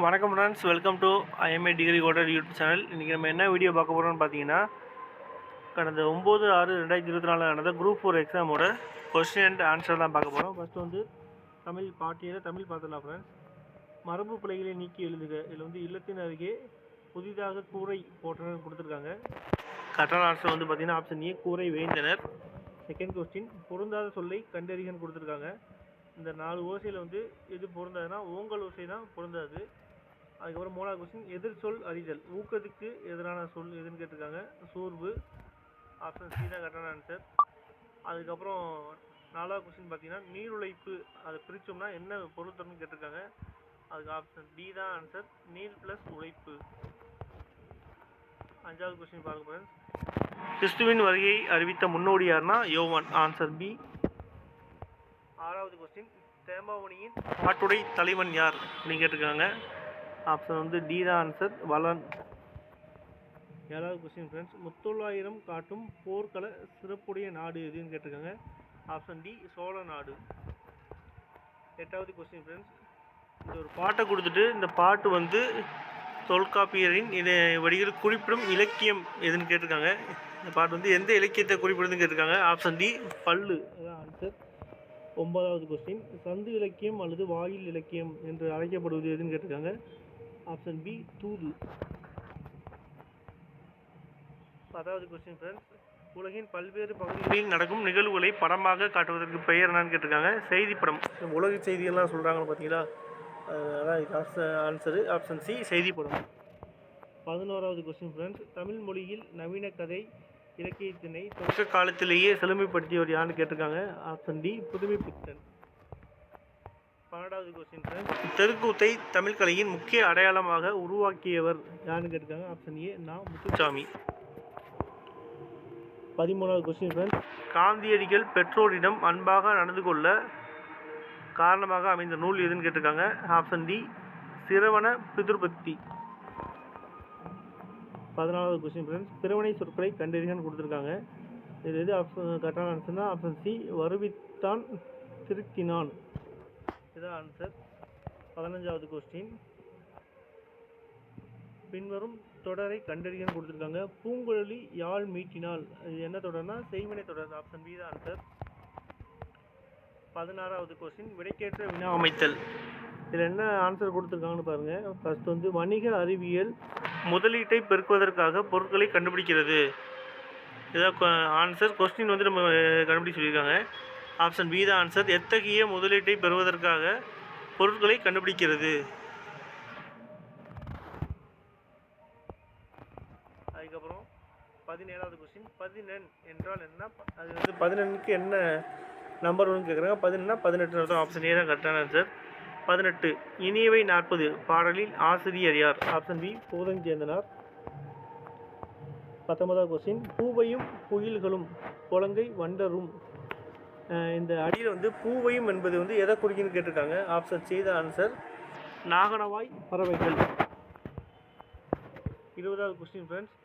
வணக்கம் friends, welcome to IMA degree coder YouTube channel. இன்றைக்கி நம்ம என்ன வீடியோ பார்க்க போகிறோம்னு பார்த்தீங்கன்னா, கடந்த 9/6/2024 நடந்த குரூப் 4 எக்ஸாமோட கொஸ்டின் அண்ட் ஆன்சர் தான் பார்க்க போகிறோம். ஃபஸ்ட்டு வந்து தமிழ் பாட்டியில் தமிழ் பார்த்துடலாம் ஃப்ரெண்ட்ஸ். மரபு பிழைகளை நீக்கி எழுதுக. இதில் வந்து இல்லத்தின் அருகே புதிதாக கூரை போட்டனர் கொடுத்துருக்காங்க. கரெக்டான ஆன்சர் வந்து பார்த்தீங்கன்னா ஆப்ஷன் ஏ, கூரை வேந்தனர். செகண்ட் கொஸ்டின், பொருந்தாத சொல்லை கண்டறிகன்னு கொடுத்துருக்காங்க. இந்த 4 ஓசையில் வந்து எது பொருந்தாதுன்னா ஓங்கல் ஓசை தான் பொருந்தாது. அதுக்கப்புறம் 3வது கொஸ்டின், எதிர் சொல் அறிதல். ஊக்கத்துக்கு எதிரான சொல் எதுன்னு கேட்டிருக்காங்க. சோர்வு. ஆப்ஷன் சி தான் கரெக்டான ஆன்சர். அதுக்கப்புறம் 4வது கொஸ்டின் பார்த்தீங்கன்னா நீருழைப்பு, அதை பிரித்தோம்னா என்ன பொருள் தரணும்னு கேட்டிருக்காங்க. அதுக்கு ஆப்ஷன் டி தான் ஆன்சர், நீர் ப்ளஸ் உழைப்பு. 5வது கொஸ்டின் பாருங்க ஃப்ரெண்ட்ஸ். கிறிஸ்துவின் வருகையை அறிவித்த முன்னோடி யாருன்னா யோவான். Answer B. 6வது கொஸ்டின், தேம்பாவணியின் பாட்டுடை தலைவன் யார் அப்படின்னு கேட்டிருக்காங்க. ஆப்ஷன் வந்து டி தான் ஆன்சர், வளன். 7வது கொஸ்டின் ஃப்ரெண்ட்ஸ், முத்தொள்ளாயிரம் காட்டும் போர்க்கள சிறப்புடைய நாடு எதுன்னு கேட்டிருக்காங்க. ஆப்ஷன் டி, சோழ நாடு. 8வது கொஸ்டின் ஃப்ரெண்ட்ஸ், இந்த ஒரு பாட்டை கொடுத்துட்டு இந்த பாட்டு வந்து தொல்காப்பியரின் இதை வடிவில் குறிப்பிடும் இலக்கியம் எதுன்னு கேட்டிருக்காங்க. இந்த பாட்டு வந்து எந்த இலக்கியத்தை குறிப்பிடுதுன்னு கேட்டிருக்காங்க. ஆப்ஷன் டி, பல்லு. அதான் ஆன்சர். 9வது கொஸ்டின், சந்து இலக்கியம் அல்லது வாயில் இலக்கியம் என்று அழைக்கப்படுவது எதுன்னு கேட்டிருக்காங்க. ஆப்ஷன் பி, தூது. 10வது கொஸ்டின் ஃப்ரெண்ட்ஸ், உலகின் பல்வேறு பகுதிகளில் நடக்கும் நிகழ்வுகளை படமாக காட்டுவதற்கு பெயர் என்னன்னு கேட்டிருக்காங்க. செய்திப்படம். உலக செய்திகள்லாம் சொல்கிறாங்க பார்த்தீங்களா, அதான் இது ஆன்சரு. ஆப்ஷன் சி, செய்திப்படம். 11வது கொஸ்டின் ஃப்ரெண்ட்ஸ், தமிழ் மொழியில் நவீன கதை இலக்கியத்தினை தொடக்க காலத்திலேயே செழுமைப்படுத்தியவர் யாருன்னு கேட்டிருக்காங்க. ஆப்ஷன் டி, புதுமைப்பித்தன். 12வது கொஸ்டின் ஃப்ரெண்ட்ஸ், தெருக்கூத்தை தமிழ் கலையின் முக்கிய அடையாளமாக உருவாக்கியவர் யாருன்னு கேட்டிருக்காங்க. ஆப்ஷன் ஏ, நா. முத்துசாமி. 13வது கொஸ்டின் ஃப்ரெண்ட்ஸ், காந்தியடிகள் பெற்றோரிடம் அன்பாக நடந்து கொள்ள காரணமாக அமைந்த நூல் எதுன்னு கேட்டிருக்காங்க. ஆப்ஷன் டி, சிரவண பிதுர்பத்தி. 14வது கொஸ்டின் ஃப்ரெண்ட்ஸ், பிறவனை சொற்களை கண்டறிகன்னு கொடுத்துருக்காங்க. இது எது ஆப்ஷன் கரெக்டான ஆன்சர்னா ஆப்ஷன் சி, வருவித்தான் திருத்தினான். இதுதான் ஆன்சர். 15வது கொஸ்டின், பின்வரும் தொடரை கண்டறிகன்னு கொடுத்துருக்காங்க. பூங்குழலி யாழ் மீட்டினால், இது என்ன தொடர்னா செய்வினை தொடர். ஆப்ஷன் பி தான் ஆன்சர். 16வது கொஸ்டின், விடைக்கேற்ற வினா அமைத்தல். இதில் என்ன ஆன்சர் கொடுத்துருக்காங்கன்னு பாருங்கள். ஃபர்ஸ்ட் வந்து வணிக அறிவியல் முதலீட்டை பெருக்குவதற்காக பொருட்களை கண்டுபிடிக்கிறது. இதான் ஆன்சர். கொஸ்டின் வந்து நம்ம கண்டுபிடிச்சு சொல்லியிருக்காங்க. ஆப்ஷன் பி தான் ஆன்சர், எத்தகைய முதலீட்டை பெறுவதற்காக பொருட்களை கண்டுபிடிக்கிறது. அதுக்கப்புறம் 17வது கொஸ்டின், 11 என்றால் என்ன, அது வந்து 11க்கு என்ன நம்பர் ஒன்று கேட்குறாங்க. 11னா 18 அர்த்தம். ஆப்ஷன் ஏ தான் கரெக்டான ஆன்சர். 18, இனியவை 40 பாடலின் ஆசிரியர் யார். ஆப்ஷன் பி, பூதஞ்சேந்தனார். 19வது கொஸ்டின், பூவையும் புயல்களும் புலங்கை வண்டரும். இந்த அடியில் வந்து பூவையும் என்பது வந்து எதை குறிக்குன்னு கேட்டிருக்காங்க. ஆப்ஷன் சி தான் ஆன்சர், நாகனவாய் பறவைகள். 20வது கொஸ்டின் ஃப்ரெண்ட்ஸ்,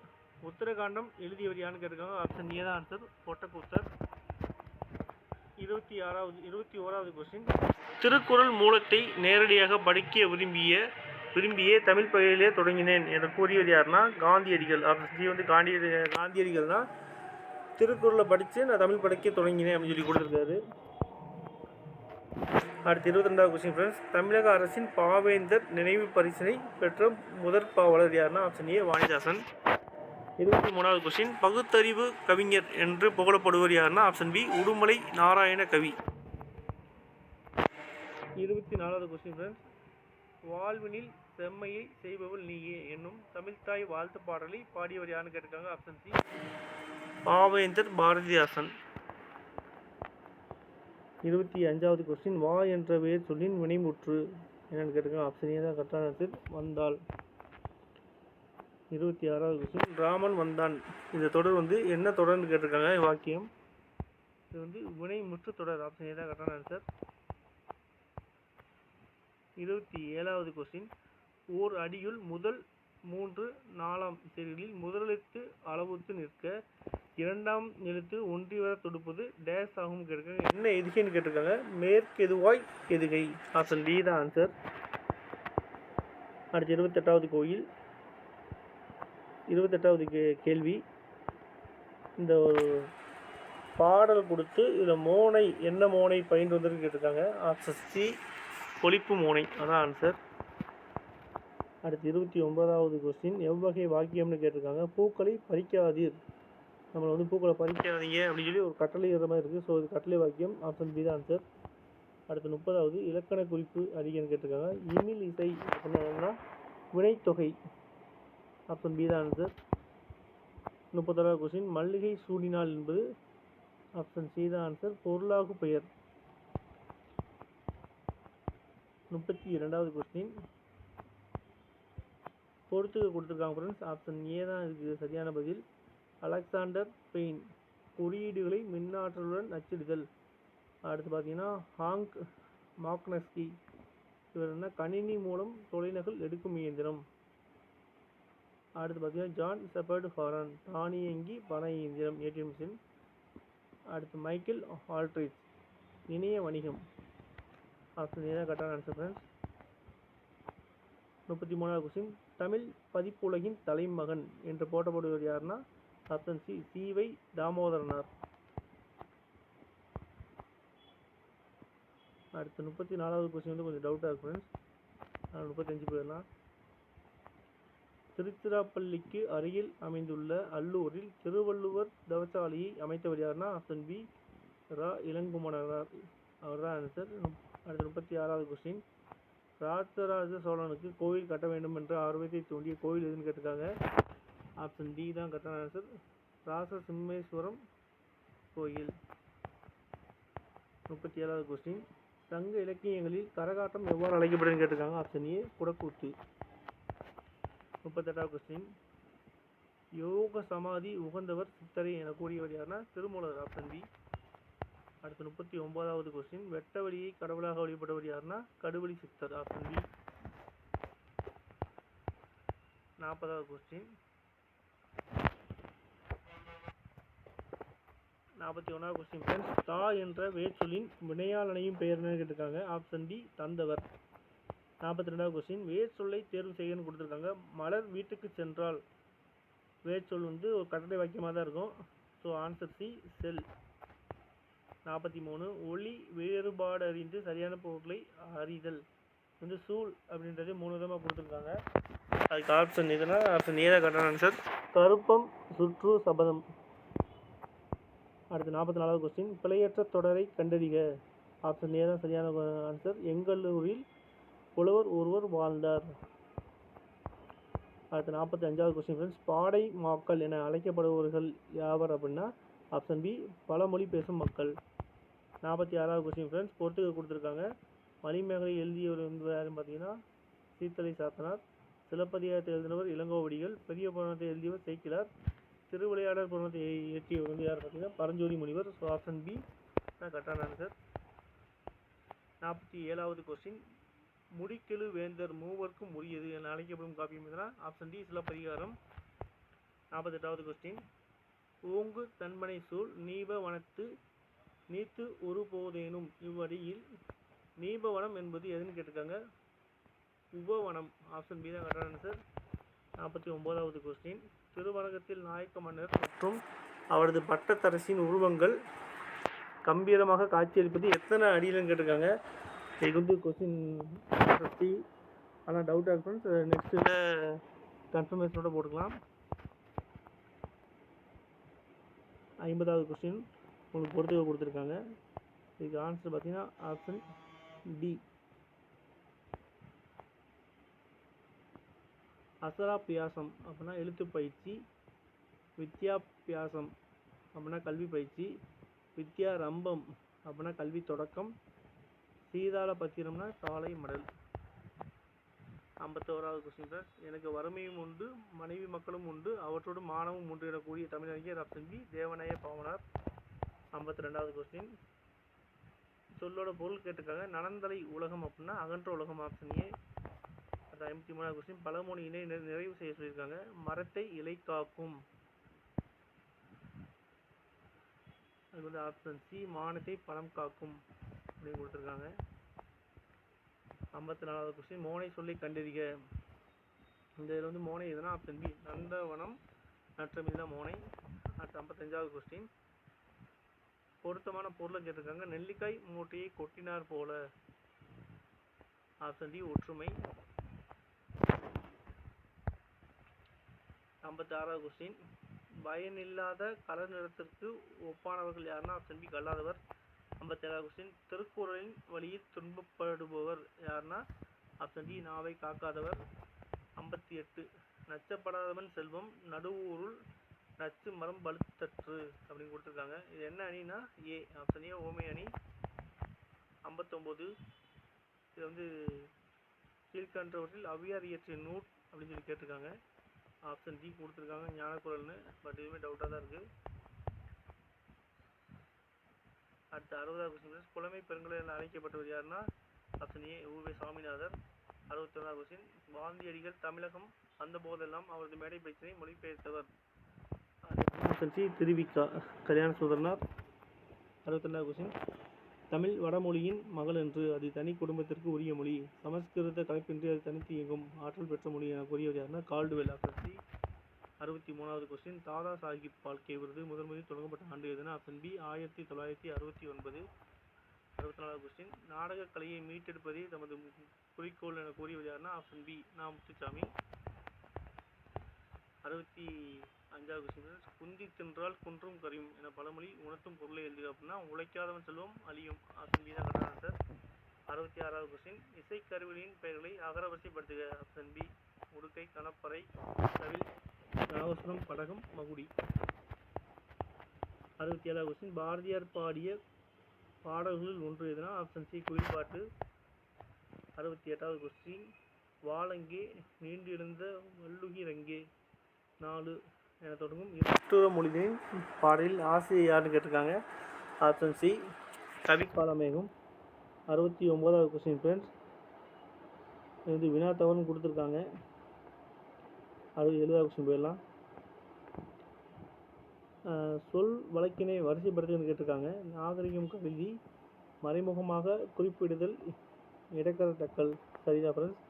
உத்தரகாண்டம் எழுதியவர் யாருன்னு கேட்டிருக்காங்க. ஆப்ஷன் ஏ தான் ஆன்சர், ஒட்டக்கூத்தர். 21வது கொஸ்டின், திருக்குறள் மூலத்தை நேரடியாக படிக்க விரும்பியே தமிழ் பள்ளியிலே தொடங்கினேன் என்ற கூறியவர் யாருன்னா காந்தியடிகள். ஆப்ஷன் சி வந்து காந்தியடிகள் தான் திருக்குறளை படித்து நான் தமிழ் படிக்க தொடங்கினேன் அப்படின்னு சொல்லி கொடுத்துருக்காரு. அடுத்து 22வது கொஸ்டின் ஃப்ரெண்ட்ஸ், தமிழக அரசின் பாவேந்தர் நினைவு பரிசினை பெற்ற முதற் பாவலர் யாருன்னா ஆப்ஷன் ஏ, வாணிதாசன். 23வது கொஸ்டின், பகுத்தறிவு கவிஞர் என்று புகழப்படுவர் யாருன்னா ஆப்ஷன் பி, உடுமலை நாராயண கவி. 24வது கொஸ்டின் ஃப்ரெண்ட்ஸ், வாழ்வினில் செம்மையை செய்பவள் நீயே என்னும் தமிழ்தாய் வாழ்த்து பாடலை பாடியவர் யாருன்னு கேட்டிருக்காங்க. ஆப்ஷன் சி, பாவேந்தர் பாரதிதாசன். 25வது கொஸ்டின், வா என்ற வேர் சொல்லின் வினைமுற்று என்னன்னு கேட்டிருக்காங்க. ஆப்ஷன் ஏ தான் கரெக்டான ஆன்சர், வந்தாள். 26வது கொஸ்டின், ராமன் வந்தான் இந்த தொடர் வந்து என்ன தொடர்னு கேட்டிருக்காங்க. வாக்கியம் இது வந்து வினைமுற்று தொடர். ஆப்ஷன் ஏ தான் கரெக்டான ஆன்சர். 27வது கொஸ்டின், ஓர் அடியுள் முதல் 3 4ஆம் தேதிகளில் முதலெழுத்து அளவுத்து நிற்க இரண்டாம் எழுத்து ஒன்றி வர தொடுப்பது டேஸ் ஆகும் கேட்டிருக்காங்க. என்ன எதுகைன்னு கேட்டிருக்காங்க. மேற்கெதுவாய் எதுகை. ஆப்ஷன் டி தான் ஆன்சர். அடுத்து 28வது கோயில். 28வது கேள்வி. இந்த ஒரு பாடல் கொடுத்து இதில் மோனை என்ன மோனை பயின்று வந்திருக்கு கேட்டிருக்காங்க. ஆப்ஷன் சி பொழிப்பு மோனை, அதான் ஆன்சர். அடுத்து 29வது கொஸ்டின். எவ்வகை வாக்கியம்னு கேட்டிருக்காங்க. பூக்களை பறிக்காதீர், நம்மளை வந்து பூக்களை பறிக்காதீங்க அப்படின்னு சொல்லி ஒரு கட்டளை மாதிரி இருக்குது. ஸோ இது கட்டளை வாக்கியம். ஆப்ஷன் பி தான் ஆன்சர். அடுத்து 30வது இலக்கண குறிப்பு அதிகம்னு கேட்டிருக்காங்க. இமிழ் இசை அப்படின்னா வினைத்தொகை. ஆப்ஷன் பி தான் ஆன்சர். 31வது கொஸ்டின். மல்லிகை சூடினால் என்பது ஆப்ஷன் சி தான் ஆன்சர். பொருளாகு பெயர். 32வது கொஸ்டின். பொறுத்துக்க கொடுத்துருக்காங்க ஃப்ரெண்ட்ஸ். ஆப்ஷன் ஏ தான் இதுக்கு சரியான பதில். அலெக்சாண்டர் பெயின் குறியீடுகளை மின்னாற்றலுடன் அச்சிடுதல். அடுத்து பார்த்தீங்கன்னா ஹாங்க் மாக்னஸ்கி, இவர் என்ன கணினி மூலம் தொலைநகல் எடுக்கும் இயந்திரம். அடுத்து பார்த்தீங்கன்னா ஜான் செப்பர்டு ஹாரன் தானியங்கி பண இயந்திரம் ஏடிஎம் மிஷின். அடுத்து மைக்கேல் ஆல்ட்ரிச் இணைய வணிகம். ஆப்ஷன் ஏ தான் கரெக்டான ஆன்சர் ஃப்ரெண்ட்ஸ். 33வது கொஸ்டின். தமிழ் பதிப்புலகின் தலைமகன் என்று போற்றப்படுவர் யாருன்னா ஆப்ஷன் சி சி.வை. தாமோதரனார். அடுத்து 34வது கொஸ்டின் வந்து கொஞ்சம் டவுட்டாக இருக்கு ஃப்ரெண்ட்ஸ். 35 போயிடலாம். திருச்சிராப்பள்ளிக்கு அருகில் அமைந்துள்ள அல்லூரில் திருவள்ளுவர் தவசாலையை அமைத்தவர் யாருன்னா ஆப்ஷன் பி ரா இளங்குமணனார், அவர் தான் ஆன்சர். அடுத்து 36வது கொஸ்டின். ராஜராஜ சோழனுக்கு கோவில் கட்ட வேண்டும் என்ற ஆர்வத்தை தூண்டிய கோவில் எதுன்னு கேட்டிருக்காங்க. ஆப்ஷன் டி தான் கரெக்டான ஆன்சர். ராசசிம்மேஸ்வரம் கோயில். 37வது கொஸ்டின். சங்க இலக்கியங்களில் கரகாட்டம் எவ்வாறு அழைக்கப்படுதுன்னு கேட்டிருக்காங்க. ஆப்ஷன் ஏ குடக்கூத்து. 38வது கொஸ்டின். யோக சமாதி உகந்தவர் சித்தரை என கூறியவர் யாருன்னா திருமூலர். Option B. அடுத்து 39வது கொஸ்டின். வெட்ட வழியை கடவுளாக வழிபட்டவர் யாருன்னா கடுவழி சித்தர். Option B. 40வது கொஸ்டின். 41வது கொஸ்டின் ஃப்ரெண்ட்ஸ். தா என்ற வேர்ச்சொல்லின் வினையாளனையும் பெயர் என்னன்னு கேட்டிருக்காங்க. ஆப்ஷன் டி தந்தவர். 42வது கொஸ்டின். வேர்ச்சொல்லை தேர்வு செய்யணும்னு கொடுத்துருக்காங்க. மலர் வீட்டுக்கு சென்றால் வேர்ச்சொல் வந்து ஒரு கட்டளை வாக்கியமாக தான் இருக்கும். ஸோ ஆன்சர் சி செல். 43. ஒளி வேறுபாடு அறிந்து சரியான பொருட்களை அறிதல் வந்து சூழ் அப்படின்றது 3 விதமாக கொடுத்துருக்காங்க. அதுக்கு ஆப்ஷன் எதுனா ஆப்ஷன் ஏ தான் கரெக்டான ஆன்சர். கருப்பம் சுற்று சபதம். அடுத்து 44வது கொஸ்டின். பிழையற்ற தொடரை கண்டறிக. ஆப்ஷன் ஏ தான் சரியான ஆன்சர். எங்களூரில் புலவர் ஒருவர் வாழ்ந்தார். அடுத்து 45வது கொஸ்டின் ஃப்ரெண்ட்ஸ். பாடை மாக்கள் என அழைக்கப்படுபவர்கள் யாவர் அப்படின்னா ஆப்ஷன் பி பழமொழி பேசும் மக்கள். 46வது கொஸ்டின் ஃப்ரெண்ட்ஸ். பொறுத்துக்க கொடுத்துருக்காங்க. மணிமேகலை எழுதியவர் வந்து யாருன்னு பார்த்தீங்கன்னா சீத்தலை சாத்தனார். சிலப்பதிகாரத்தை எழுதினவர் இளங்கோவடிகள். பெரிய புராணத்தை எழுதியவர் சேக்கிழார். திருவிளையாடல் புராணத்தை இயற்றியவர் வந்து யார் பார்த்தீங்கன்னா பரஞ்சோதி முனிவர். ஸோ ஆப்ஷன் பி தான் கரெக்டான ஆன்சர். 47வது கொஸ்டின். முடிக்கெழு வேந்தர் மூவர்க்கும் உரியது என அழைக்கப்படும் காப்பியம் எதுனா ஆப்ஷன் டி சிலப்பதிகாரம். 48வது கொஸ்டின். ஓங்கு தன்மனை சூழ் நீப வனத்து நீத்து ஒரு போதேனும் இவ்வடியில் நீபவனம் என்பது எதுன்னு கேட்டிருக்காங்க. உபவனம். ஆப்ஷன் பி தான் கரெக்டான ஆன்சர். 49வது கொஸ்டின். திருவரங்கத்தில் நாயக்க மன்னர் மற்றும் அவரது பட்டத்தரசின் உருவங்கள் கம்பீரமாக காட்சியளிப்பது எத்தனை அடியிலன்னு கேட்டிருக்காங்க. இதுக்கு வந்து கொஸ்டின் சி, ஆனால் டவுட்டாக இருக்கு ஃப்ரெண்ட்ஸ். நெக்ஸ்ட்டில் கன்ஃபர்மேஷனோட போட்டுக்கலாம். 50வது கொஸ்டின் உங்களுக்கு பொறுத்துக்க கொடுத்துருக்காங்க. இதுக்கு ஆன்சர் பார்த்தீங்கன்னா ஆப்ஷன் டி. அசராபியாசம் அப்படின்னா எழுத்து பயிற்சி. வித்யாபியாசம் அப்படின்னா கல்வி பயிற்சி. வித்யாரம்பம் அப்படின்னா கல்வி தொடக்கம். சீதாள பத்திரம்னா சாலை மடல். 51வது கொஸ்டின் ஃப்ரெண்ட்ஸ். எனக்கு வறுமையும் உண்டு மனைவி மக்களும் உண்டு அவற்றோடு மானமும் உண்டு எனக்கூடிய தமிழறிஞர் ஆப்ஷன் பி தேவநாய பாவனார். 52வது கொஸ்டின். சொல்லோட பொருள் கேட்டிருக்காங்க. நலந்தலை உலகம் அப்படின்னா அகன்ற உலகம். Option A. 53வது கொஸ்டின். பழமொழி இணை நிறைவு செய்ய சொல்லியிருக்காங்க. மரத்தை இலை காக்கும். அது வந்து ஆப்ஷன் சி மானத்தை பணம் காக்கும் அப்படின்னு கொடுத்துருக்காங்க. 54வது கொஸ்டின். மோனை சொல்லி கண்டறிக. இந்த இதில் வந்து மோனை எதுனா ஆப்ஷன் பி நந்தவனம் நற்றம், இதுதான் மோனை. அடுத்து 55வது கொஸ்டின். பொருத்தமான பொருளை கேட்டிருக்காங்க. நெல்லிக்காய் மூட்டையை கொட்டினார் போல. ஆப்ஷன் டி ஒற்றுமை. 56வது கொஸ்டின். பயனில்லாத கலர் நிறத்திற்கு ஒப்பானவர்கள் யாருன்னா ஆப்ஷன் பி கல்லாதவர். 57வது கொஸ்டின். திருக்குறளின் வழியில் துன்பப்படுபவர் யாருன்னா ஆப்ஷன் டி நாவை காக்காதவர். 58. நச்சப்படாதவன் செல்வம் நடுவூருள் நச்சு மரம் பழுத்தற்று அப்படின்னு கொடுத்துருக்காங்க. இது என்ன அணினா ஏ, ஆப்ஷன் ஏ ஓமை அணி. 59. இது வந்து கீழ்கண்டவற்றில் ஔவையார் இயற்றிய நூல் அப்படின்னு சொல்லி கேட்டிருக்காங்க. ஆப்ஷன் டி கொடுத்துருக்காங்க ஞானக்குரல்னு, பட் இதுவுமே டவுட்டாக தான் இருக்குது. அடுத்து 60வது கொஸ்டின். புலமை பெருங்கலை என அழைக்கப்பட்டவர் யாருன்னா option A U Ve Saminathar. 61வது question. காந்தியடிகள் தமிழகம் வந்த போதெல்லாம் அவரது மேடை பேச்சினை மொழிபெயர்த்தவர். ஆப்ஷன் சி திருவிக்கா கல்யாண சுதரனார். 62வது கொஸ்டின். தமிழ் வடமொழியின் மகள் என்று, அது தனி குடும்பத்திற்கு உரிய மொழி, சமஸ்கிருத கலப்பின்றி அது தனித்து இயங்கும் ஆற்றல் பெற்ற மொழி என கூறியவர் யாருன்னா கால்டுவெல். Option C. 63வது கொஸ்டின். தாதா சாஹிப் பால்கே விருது முதலில் தொடங்கப்பட்ட ஆண்டு எதுனா ஆப்ஷன் பி 1969. 64வது கொஸ்டின். நாடக கலையை மீட்டெடுப்பதே தமது குறிக்கோள் என கூறியவர் யாருன்னா ஆப்ஷன் பி நா முத்துசாமி. 65வது கொஸ்டின். குந்தி தின்றால் குன்றும் கரியும் என பழமொழி உணர்த்தும் பொருளை எழுதுக அப்படின்னா உழைக்காதவன் செல்வம் அழியும். ஆப்ஷன் பி தான் கரெக்டான ஆன்சர். 66வது கொஸ்டின். இசைக்கருவிகளின் பெயர்களை அகரவரிசைப்படுத்துக. ஆப்ஷன் பி உடுக்கை, கணப்பறை, தவில், நாகசுரம், படகம், மகுடி. 67வது கொஸ்டின். பாரதியார் பாடிய பாடல்களில் ஒன்று எதுனா ஆப்ஷன் சி குயில் பாட்டு. 68வது கொஸ்டின். வாளங்கே நீண்டு எழுந்த வள்ளுகிரங்கே 4 என தொடங்கும் இருட்டுற மொழிகளின் பாடலில் ஆசிரியர் யாருன்னு கேட்டிருக்காங்க. Option C Kavi Kalamegam. 69வது கொஸ்டின் ஃப்ரெண்ட்ஸ். இது வந்து வினா தவறுன்னு கொடுத்துருக்காங்க. 70வது கொஸ்டின் போயிடலாம். சொல் வழக்கினை வரிசைப்படுத்துன்னு கேட்டிருக்காங்க. நாகரிகம் கருதி மறைமுகமாக குறிப்பிடுதல் இடக்கரடக்கல். சரிதான் ஃப்ரெண்ட்ஸ்.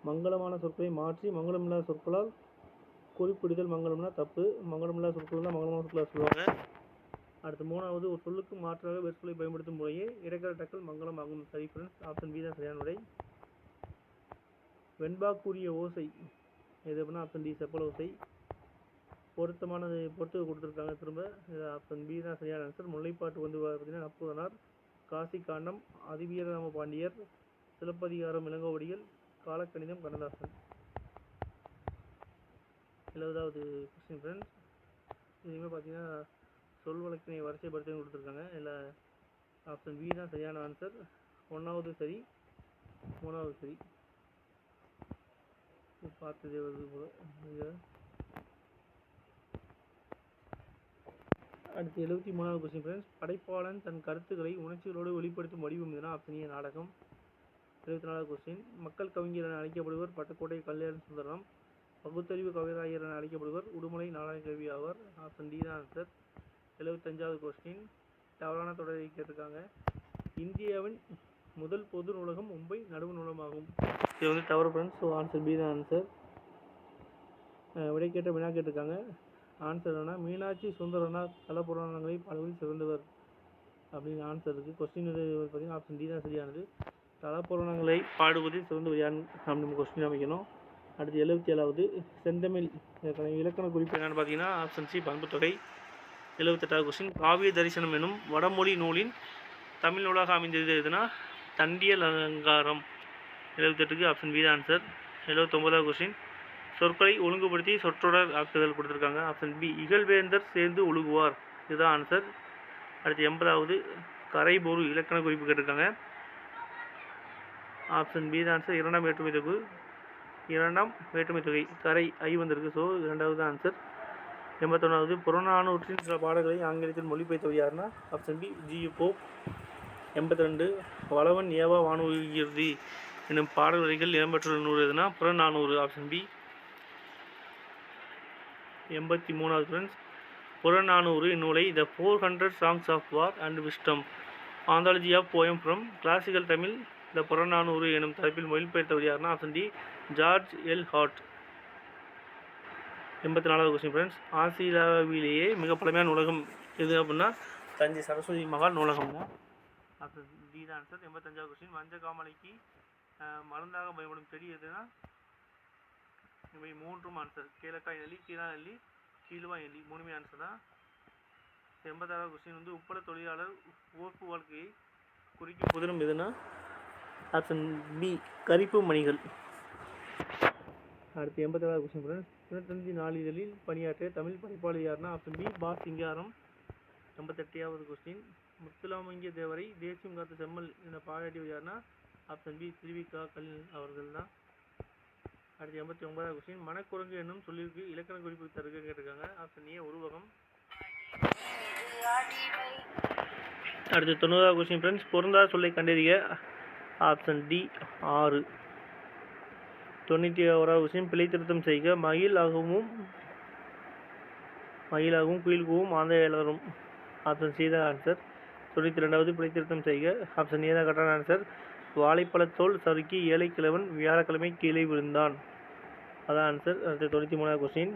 மங்களமான சொற்களை மாற்றி மங்களமில்லாத சொற்களால் குறிப்பிடுதல் மங்களம்னா தப்பு. மங்களமில்லாத சொற்கள் தான் மங்களமான சொற்களாக சொல்லுவாங்க. அடுத்து 3வது. ஒரு சொல்லுக்கு மாற்றாக வேர்ச்சொல்லை பயன்படுத்தும் முறையே இடக்கரடக்கல் மங்களம் ஆகும். சரி ஃப்ரெண்ட்ஸ். ஆப்ஷன் பி தான் சரியான விடை. வெண்பாக்குரிய ஓசை எது அப்படின்னா ஆப்ஷன் டி செப்பல் ஓசை. பொருத்தமானது பொறுத்து கொடுத்துருக்காங்க திரும்ப. இது ஆப்ஷன் பி தான் சரியான ஆன்சர். முல்லைப்பாட்டு வந்து பார்த்தீங்கன்னா நப்பூதனார், காசி காண்டம் அதிவீரராம பாண்டியர், சிலப்பதிகாரம் இளங்கோவடிகள், காலக்கணிதம் கண்ணதாசன். 70வது கொஸ்டின் ஃப்ரெண்ட்ஸ். இதுவுமே பார்த்தீங்கன்னா சொல் வழக்கினை வரிசைப்படுத்தி கொடுத்துருக்காங்க. இல்லை ஆப்ஷன் பி தான் சரியான ஆன்சர். 1வது சரி, 3வது சரி. பார்த்ததே வருது போல. அடுத்து 73வது கொஸ்டின் ஃப்ரெண்ட்ஸ். படைப்பாளன் தன் கருத்துக்களை உணர்ச்சிகளோடு வெளிப்படுத்தும் வடிவம் எதுனா ஆப்ஷன் ஏ நாடகம். 74வது கொஸ்டின். மக்கள் கவிஞர் என அழைக்கப்படுவர் பட்டுக்கோட்டை கல்யாண சுந்தரம். பகுத்தறிவு கவிராயர் என அழைக்கப்படுவர் உடுமலை நாராயண கவி ஆவார். ஆப்ஷன் டி தான் ஆன்சர். 75வது கொஸ்டின். தவறான தொடரை கேட்டிருக்காங்க. இந்தியாவின் முதல் பொது நூலகம் மும்பை நடுவு நூலகமாகும். இது வந்து தவறு ஃப்ரெண்ட்ஸ். ஸோ ஆன்சர் பி தான் ஆன்சர். விடை கேட்ட வினா கேட்டிருக்காங்க. ஆன்சர் என்னன்னா மீனாட்சி சுந்தரனார் தலப்புராணங்களை பாடுவதில் சிறந்தவர் அப்படின்னு ஆன்சர் இருக்குது. கொஸ்டின் இது பார்த்தீங்கன்னா ஆப்ஷன் டி தான் சரியானது. தலப்புராணங்களை பாடுவதில் சிறந்தவர் யாருன்னு நம்ம கொஸ்டின் அமைக்கணும். அடுத்து 77வது. செந்தமிழ் இலக்கண குறிப்பு என்னென்னு பார்த்தீங்கன்னா ஆப்ஷன் சி பண்புத்தொகை. 78வது கொஸ்டின். காவிய தரிசனம் எனும் வடமொழி நூலின் தமிழ் நூலாக அமைந்தது எதுனா தண்டியல் அலங்காரம். 78க்கு ஆப்ஷன் பி தான் ஆன்சர். 79வது கொஸ்டின். சொற்களை ஒழுங்குபடுத்தி சொற்றொடர் ஆக்குதல் கொடுத்துருக்காங்க. ஆப்ஷன் பி இகழ்வேந்தர் சேர்ந்து ஒழுகுவார். இதுதான் ஆன்சர். அடுத்து 80வது. கரைபொரு இலக்கண குறிப்பு கேட்டிருக்காங்க. ஆப்ஷன் பி தான் ஆன்சர். இரண்டாம் வேற்றுமை தொகை கரை ஐ வந்திருக்கு. ஸோ 2வது ஆன்சர். 81வது. புறநானூற்றின் சில பாடல்களை ஆங்கிலத்தில் மொழிபெயர்த்தவர் யாருன்னா ஆப்ஷன் பி ஜி.யு. போப். 82. வளவன் ஏவா வானுயிர்தி என்னும் பாடல் வரிகள் இடம்பெற்றுள்ள நூறு எதுனா புறநானூறு. Option B. 83வது ஃப்ரெண்ட்ஸ். புறநானூறு இந்நூலை the 400 songs of war and wisdom anthology of poem from classical Tamil the Purananuru எனும் தலைப்பில் மொழிபெயர்த்தவர் யாருன்னா option D George L Hart. 84வது கொஸ்டின் ஃப்ரெண்ட்ஸ். ஆசியாவிலேயே மிக பழமையான நூலகம் எது அப்படின்னா தஞ்சை சரஸ்வதி மகால் நூலகம் தான். ஆப்ஷன் டி தான் ஆன்சர். 85வது கொஸ்டின். மஞ்சக்காமலைக்கு மருந்தாக பயன்படும் செடி எதுனா இவை மூன்றும் ஆன்சர். கேளக்காய் நெல்லி, கீழா நெல்லி, கீழ்வாய் நெல்லி, மூணுமே ஆன்சர் தான். 86வது கொஸ்டின் வந்து உப்பள தொழிலாளர் ஓர்ப்பு வாழ்க்கையை குறிக்கும் புதினம் எதுனா ஆப்ஷன் பி கரிப்பு மணிகள். அடுத்து 87வது கொஸ்டின் ஃப்ரெண்ட்ஸ். தினத்தந்தி நாளிதழில் பணியாற்றிய தமிழ் படைப்பாளி யாருன்னா ஆப்ஷன் பி பா சிங்காரம். 88வது கொஸ்டின். முத்துலாமங்கிய தேவரை தேசியம் காத்த செம்மல் என பாராட்டியவர் யாருன்னா ஆப்ஷன் பி திருவிக்கா கலில் அவர்கள் தான். அடுத்து 89வது கொஸ்டின். மனக்குரங்கு என்னும் சொல்லிற்கு இலக்கண குறிப்பு தருக கேட்டிருக்காங்க. ஆப்ஷன் ஏ உருவகம். அடுத்து 90வது கொஸ்டின் ஃப்ரெண்ட்ஸ். பொருந்தாத சொல்லை கண்டறிய ஆப்ஷன் டி 6. 91வது கொஸ்டின். பிழை திருத்தம் செய்க மயிலாகவும் குயில் கூவும் ஆந்தை அலரும். ஆப்ஷன் சி தான் ஆன்சர். 92வது பிழை திருத்தம் செய்க ஆப்ஷன் ஏ தான் கரெக்டான ஆன்சர். வாழைப்பழத்தோல் சறுக்கி ஏழை கிழவன் வியாழக்கிழமை கீழே விழுந்தான். அதான் ஆன்சர். அடுத்து 93வது கொஸ்டின்.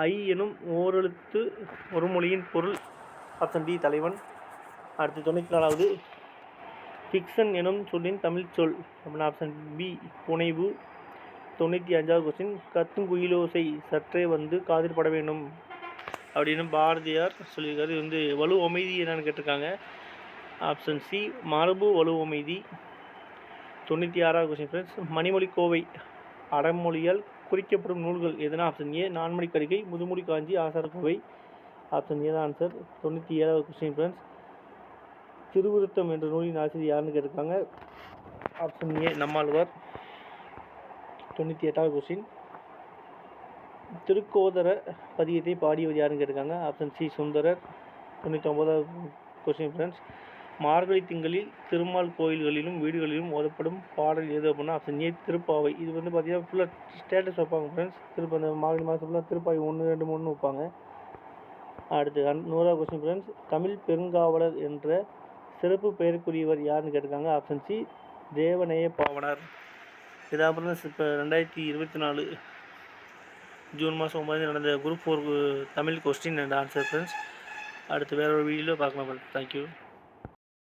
ஐ எனும் ஓரெழுத்து ஒரு மொழியின் பொருள் ஆப்ஷன் டி தலைவன். அடுத்து 94வது. ஃபிக்ஷன் எனும் சொல்லின் தமிழ் சொல் அப்படின்னா ஆப்ஷன் பி புனைவு. 95வது கொஸ்டின். கத்துங்குயிலோசை சற்றே வந்து காதில் பட வேண்டும் அப்படின்னு பாரதியார் சொல்லியிருக்காரு. இது வந்து வலு அமைதி என்னன்னு கேட்டிருக்காங்க. ஆப்ஷன் சி மரபு வலு அமைதி. 96வது கொஸ்டின் ஃப்ரெண்ட்ஸ். மணிமொழி கோவை அடமொழியால் குறிக்கப்படும் நூல்கள் எதுனா ஆப்ஷன் ஏ நான்மணி கடிகை, முதுமொழி காஞ்சி, ஆசார கோவை. ஆப்ஷன் ஏ தான் ஆன்சர். 97வது question friends. திருவிருத்தம் என்ற நூலின் ஆசிரியர் யாருன்னு கேட்டிருக்காங்க. Option A Nammalvar. 98வது கொஸ்டின். திருக்கோதர பதியத்தை பாடியவர் யாருன்னு கேட்டிருக்காங்க. Option C Sundarar. 99வது கொஸ்டின் ஃப்ரெண்ட்ஸ். மார்கழி திங்களில் திருமால் கோயில்களிலும் வீடுகளிலும் ஓதப்படும் பாடல் எது அப்படின்னா ஆப்ஷன் ஏ திருப்பாவை. இது வந்து பார்த்தீங்கன்னா ஃபுல்லாக ஸ்டேட்டஸ் வைப்பாங்க ஃப்ரெண்ட்ஸ். அந்த மார்கழி மாதம் ஃபுல்லாக திருப்பாவை 1, 2, 3 வைப்பாங்க. அடுத்து 100வது கொஸ்டின் ஃப்ரெண்ட்ஸ். தமிழ் பெருங்காவலர் என்ற சிறப்பு பெயருக்குரியவர் யாருன்னு கேட்டிருக்காங்க. Option C Devaneya Pavanar. இதான் ஃப்ரெண்ட்ஸ் இப்போ 2024 ஜூன் மாதம் 9 நடந்த group 4 Tamil question and answer friends. அடுத்து வேற ஒரு வீடியோவில் பார்க்கலாம் ஃப்ரெண்ட்ஸ். தேங்க்யூ.